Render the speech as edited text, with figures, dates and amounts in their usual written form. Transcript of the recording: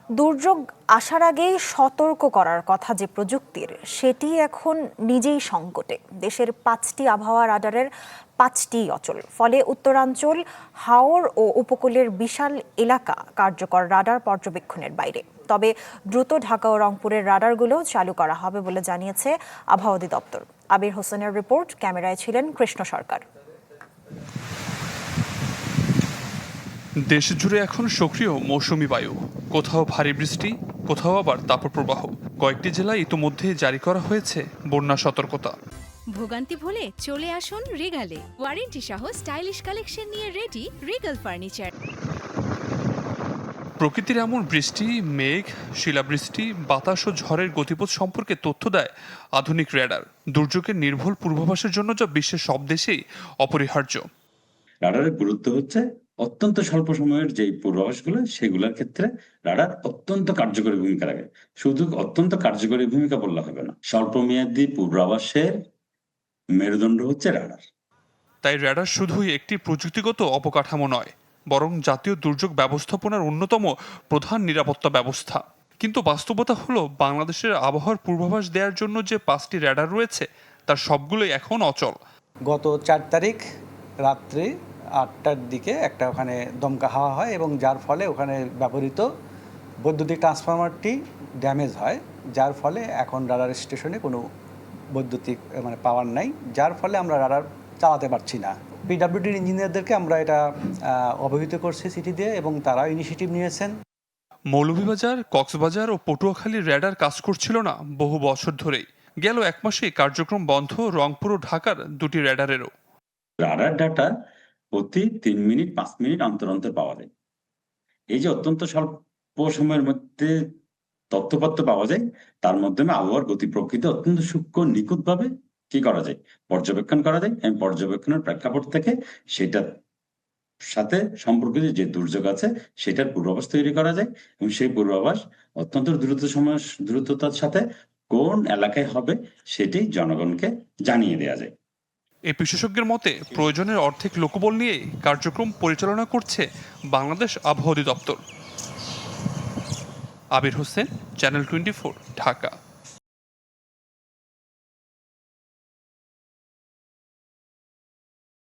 দুর্যোগ আসার আগেই সতর্ক করার কথা যে প্রযুক্তির, সেটি এখন নিজেই সংকটে। দেশের 5টি আবহাওয়া রাডারের 5টিই অচল। ফলে উত্তরাঞ্চল, হাওর ও উপকূলের বিশাল এলাকা কার্যকর রাডার পর্যবেক্ষণের বাইরে। তবে দ্রুত ঢাকা ও রংপুরের রাডারগুলো চালু করা হবে বলে জানিয়েছে আবহাওয়া অধিদপ্তর। আবির হোসেনের রিপোর্ট, ক্যামেরায় ছিলেন কৃষ্ণ সরকার। দেশ জুড়ে এখন সক্রিয় মৌসুমি বায়ু, কোথাও ভারী বৃষ্টি, কোথাও আবার তাপপ্রবাহ। কয়েকটি জেলায় ইতোমধ্যে জারি করা হয়েছে বন্যা সতর্কতা। ভোগান্তি ভুলে চলে আসুন রিগালে। ওয়ারেন্টি সহ স্টাইলিশ কালেকশন নিয়ে রেডি রিগাল ফার্নিচার। প্রকৃতির এমন বৃষ্টি, মেঘ, শিলাবৃষ্টি, বাতাস ও ঝড়ের গতিপথ সম্পর্কে তথ্য দেয় আধুনিক রেডার। দুর্যোগের নির্ভুল পূর্বাভাসের জন্য যা বিশ্বের সব দেশেই অপরিহার্য। রাডারের গুরুত্ব হচ্ছে অত্যন্ত স্বল্প সময়ের যে পূর্বাভাসগুলো, সেগুলোর ক্ষেত্রে রাডার অত্যন্ত কার্যকরী ভূমিকা রাখে। শুধু অত্যন্ত কার্যকরী ভূমিকা বললে হবে না, স্বল্প মেয়াদী পূর্বাভাসের মেরুদণ্ড হচ্ছে রাডার। তাই রেডার শুধুই একটি প্রযুক্তিগত অবকাঠামো নয়, বরং জাতীয় দুর্যোগ ব্যবস্থাপনার অন্যতম প্রধান নিরাপত্তা ব্যবস্থা। কিন্তু বাস্তবতা হলো, বাংলাদেশের আবহাওয়ার পূর্বাভাস দেওয়ার জন্য যে 5টি রেডার রয়েছে, তার সবগুলোই এখন অচল। গত 4 তারিখ রাত্রি 8টার দিকে একটা ওখানে দমকা হাওয়া হয় এবং যার ফলে ওখানে ব্যবহৃত বৈদ্যুতিক ট্রান্সফরমারটি ড্যামেজ হয়, যার ফলে এখন রাডার স্টেশনে কোনো বৈদ্যুতিক পাওয়ার নাই, যার ফলে আমরা রাডার চালাতে পারছি না। পিডব্লিউডির ইঞ্জিনিয়ারদেরকে আমরা এটা অবহিত করছি চিঠি দিয়ে এবং তারাও ইনিশিয়েটিভ নিয়েছেন। মৌলভীবাজার, কক্সবাজার ও পটুয়াখালীর রেডার কাজ করছিল না বহু বছর ধরেই। গেল 1 মাসেই কার্যক্রম বন্ধ রংপুর ও ঢাকার 2টি রেডারেরও। রাডার ডাটা প্রতি 3 মিনিট 5 মিনিট অন্তর অন্তর পাওয়া যায়। এই যে অত্যন্ত স্বল্প সময়ের মধ্যে তথ্যপত্র পাওয়া যায়, তার মাধ্যমে আবহাওয়ার গতি প্রকৃতি অত্যন্ত সূক্ষ্ম নিখুঁতভাবে কি করা যায়, পর্যবেক্ষণ করা যায়। এবং পর্যবেক্ষণের প্রেক্ষাপট থেকে সেটার সাথে সম্পর্কিত যে দুর্যোগ আছে সেটার পূর্বাভাস তৈরি করা যায় এবং সেই পূর্বাভাস অত্যন্ত দ্রুততার সাথে কোন এলাকায় হবে সেটি জনগণকে জানিয়ে দেওয়া যায়। এই বিশেষজ্ঞের মতে, প্রয়োজনের অর্ধেক লোকবল নিয়ে কার্যক্রম পরিচালনা করছে বাংলাদেশ আবহাওয়া অধিদপ্তর। আবির হোসেন, চ্যানেল 24, ঢাকা।